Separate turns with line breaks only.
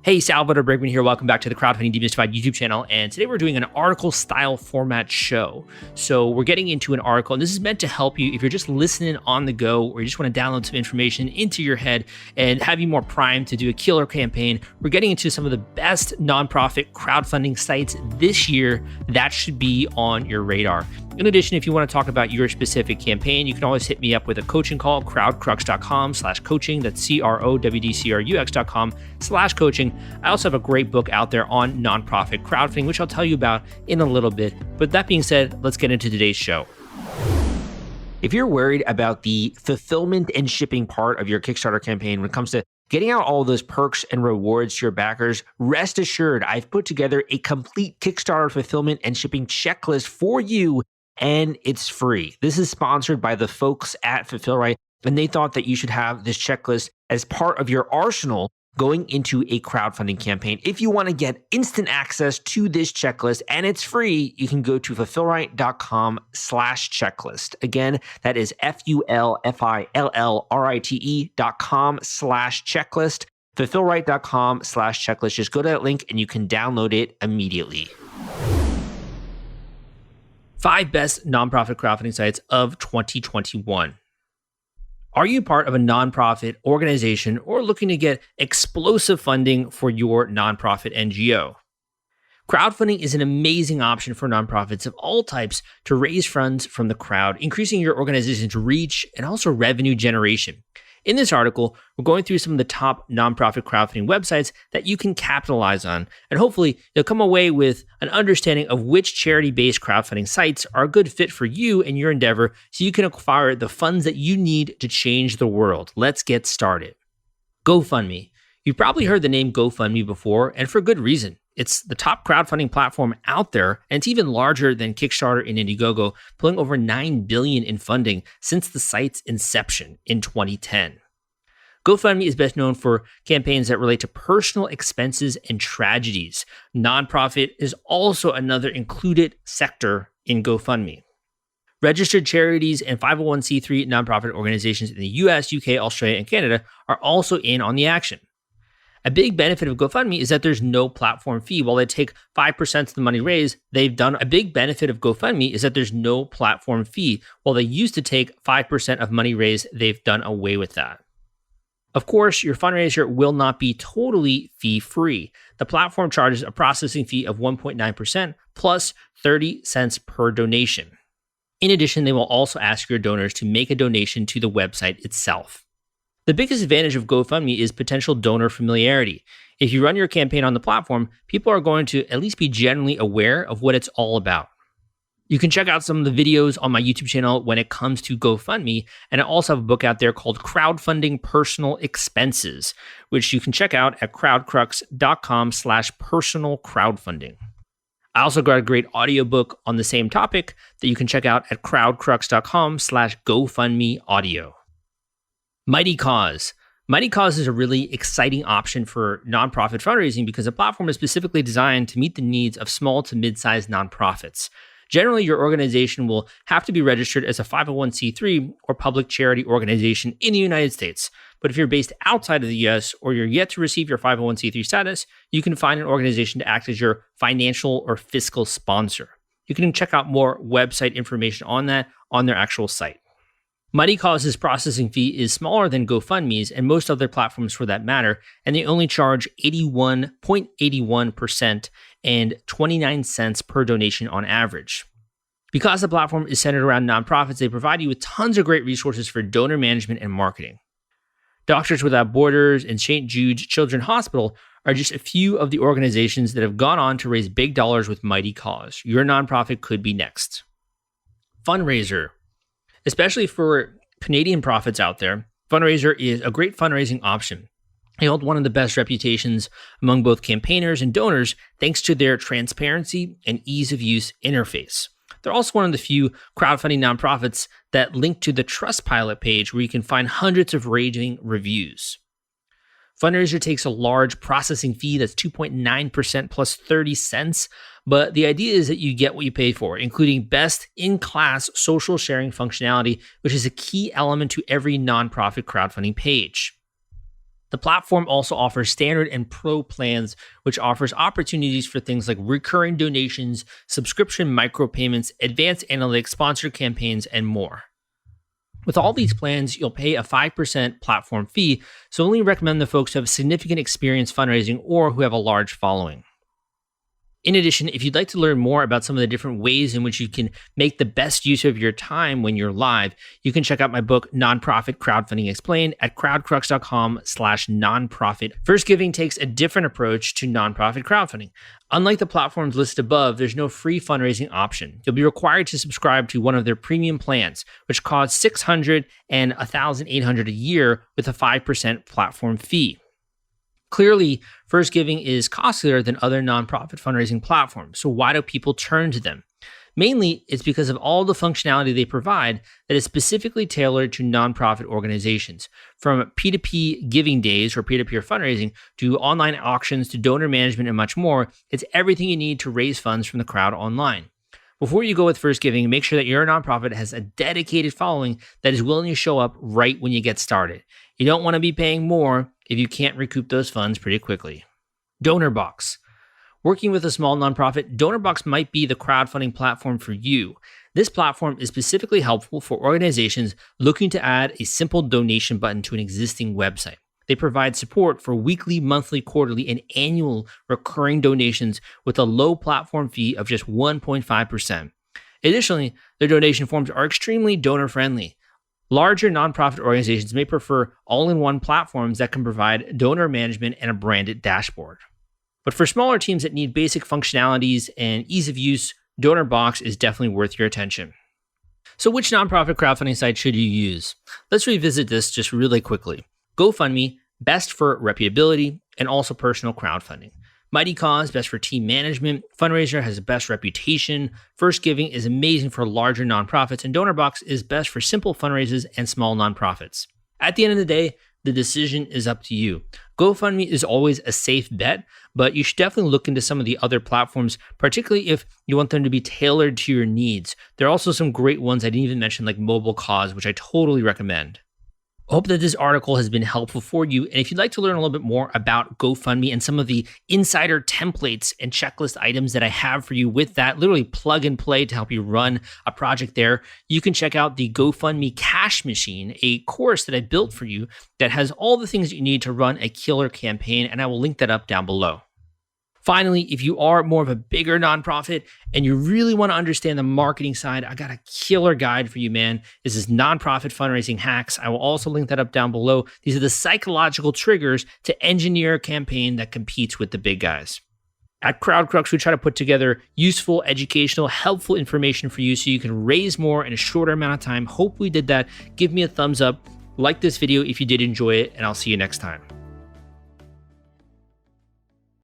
Hey, Salvador Briggman here. Welcome back to the Crowdfunding Demystified YouTube channel. And today we're doing an article style format show. So we're getting into an article, and this is meant to help you if you're just listening on the go or you just want to download some information into your head and have you more primed to do a killer campaign. We're getting into some of the best nonprofit crowdfunding sites this year that should be on your radar. In addition, if you want to talk about your specific campaign, you can always hit me up with a coaching call, crowdcrux.com/coaching. That's crowdcrux.com/coaching. I also have a great book out there on nonprofit crowdfunding, which I'll tell you about in a little bit. But that being said, let's get into today's show. If you're worried about the fulfillment and shipping part of your Kickstarter campaign when it comes to getting out all those perks and rewards to your backers, rest assured, I've put together a complete Kickstarter fulfillment and shipping checklist for you, and it's free. This is sponsored by the folks at Fulfillment, and they thought that you should have this checklist as part of your arsenal going into a crowdfunding campaign. If you want to get instant access to this checklist and it's free, you can go to fulfillrite.com/checklist. Again, that is fulfillrite.com/checklist. fulfillrite.com/checklist. Just go to that link and you can download it immediately. 5 best nonprofit crowdfunding sites of 2021. Are you part of a nonprofit organization or looking to get explosive funding for your nonprofit NGO? Crowdfunding is an amazing option for nonprofits of all types to raise funds from the crowd, increasing your organization's reach and also revenue generation. In this article, we're going through some of the top nonprofit crowdfunding websites that you can capitalize on, and hopefully you'll come away with an understanding of which charity-based crowdfunding sites are a good fit for you and your endeavor so you can acquire the funds that you need to change the world. Let's get started. GoFundMe. You've probably heard the name GoFundMe before, and for good reason. It's the top crowdfunding platform out there, and it's even larger than Kickstarter and Indiegogo, pulling over $9 billion in funding since the site's inception in 2010. GoFundMe is best known for campaigns that relate to personal expenses and tragedies. Nonprofit is also another included sector in GoFundMe. Registered charities and 501c3 nonprofit organizations in the US, UK, Australia, and Canada are also in on the action. A big benefit of GoFundMe is that there's no platform fee. While they take 5% of the money raised, a big benefit of GoFundMe is that there's no platform fee. While they used to take 5% of money raised, they've done away with that. Of course, your fundraiser will not be totally fee-free. The platform charges a processing fee of 1.9% plus 30 cents per donation. In addition, they will also ask your donors to make a donation to the website itself. The biggest advantage of GoFundMe is potential donor familiarity. If you run your campaign on the platform, people are going to at least be generally aware of what it's all about. You can check out some of the videos on my YouTube channel when it comes to GoFundMe, and I also have a book out there called Crowdfunding Personal Expenses, which you can check out at crowdcrux.com/personal crowdfunding. I also got a great audiobook on the same topic that you can check out at crowdcrux.com/GoFundMe audio. Mighty Cause. Mighty Cause is a really exciting option for nonprofit fundraising because the platform is specifically designed to meet the needs of small to mid-sized nonprofits. Generally, your organization will have to be registered as a 501c3 or public charity organization in the United States. But if you're based outside of the US or you're yet to receive your 501c3 status, you can find an organization to act as your financial or fiscal sponsor. You can check out more website information on that on their actual site. Mighty Cause's processing fee is smaller than GoFundMe's and most other platforms for that matter, and they only charge 81.81% and 29 cents per donation on average. Because the platform is centered around nonprofits, they provide you with tons of great resources for donor management and marketing. Doctors Without Borders and St. Jude's Children's Hospital are just a few of the organizations that have gone on to raise big dollars with Mighty Cause. Your nonprofit could be next. Fundraiser. Especially for Canadian profits out there, Fundraiser is a great fundraising option. They hold one of the best reputations among both campaigners and donors thanks to their transparency and ease of use interface. They're also one of the few crowdfunding nonprofits that link to the Trustpilot page where you can find hundreds of raving reviews. Fundraiser takes a large processing fee that's 2.9% plus 30 cents, but the idea is that you get what you pay for, including best-in-class social sharing functionality, which is a key element to every nonprofit crowdfunding page. The platform also offers standard and pro plans, which offers opportunities for things like recurring donations, subscription micropayments, advanced analytics, sponsored campaigns, and more. With all these plans, you'll pay a 5% platform fee, so only recommend the folks who have significant experience fundraising or who have a large following. In addition, if you'd like to learn more about some of the different ways in which you can make the best use of your time when you're live, you can check out my book, Nonprofit Crowdfunding Explained, at crowdcrux.com/nonprofit. First Giving takes a different approach to nonprofit crowdfunding. Unlike the platforms listed above, there's no free fundraising option. You'll be required to subscribe to one of their premium plans, which costs $600 and $1,800 a year with a 5% platform fee. Clearly, First Giving is costlier than other nonprofit fundraising platforms, so why do people turn to them? Mainly, it's because of all the functionality they provide that is specifically tailored to nonprofit organizations. From P2P giving days or peer-to-peer fundraising to online auctions to donor management and much more, it's everything you need to raise funds from the crowd online. Before you go with First Giving, make sure that your nonprofit has a dedicated following that is willing to show up right when you get started. You don't want to be paying more if you can't recoup those funds pretty quickly. DonorBox. Working with a small nonprofit, DonorBox might be the crowdfunding platform for you. This platform is specifically helpful for organizations looking to add a simple donation button to an existing website. They provide support for weekly, monthly, quarterly, and annual recurring donations with a low platform fee of just 1.5%. Additionally, their donation forms are extremely donor-friendly. Larger nonprofit organizations may prefer all-in-one platforms that can provide donor management and a branded dashboard. But for smaller teams that need basic functionalities and ease of use, DonorBox is definitely worth your attention. So which nonprofit crowdfunding site should you use? Let's revisit this just really quickly. GoFundMe, best for reputability and also personal crowdfunding. Mighty Cause, best for team management. Fundraiser has the best reputation. First Giving is amazing for larger nonprofits. And DonorBox is best for simple fundraisers and small nonprofits. At the end of the day, the decision is up to you. GoFundMe is always a safe bet, but you should definitely look into some of the other platforms, particularly if you want them to be tailored to your needs. There are also some great ones I didn't even mention, like Mobile Cause, which I totally recommend. I hope that this article has been helpful for you. And if you'd like to learn a little bit more about GoFundMe and some of the insider templates and checklist items that I have for you with that, literally plug and play to help you run a project there, you can check out the GoFundMe Cash Machine, a course that I built for you that has all the things that you need to run a killer campaign. And I will link that up down below. Finally, if you are more of a bigger nonprofit and you really want to understand the marketing side, I got a killer guide for you, man. This is Nonprofit Fundraising Hacks. I will also link that up down below. These are the psychological triggers to engineer a campaign that competes with the big guys. At CrowdCrux, we try to put together useful, educational, helpful information for you so you can raise more in a shorter amount of time. Hope we did that. Give me a thumbs up. Like this video if you did enjoy it, and I'll see you next time.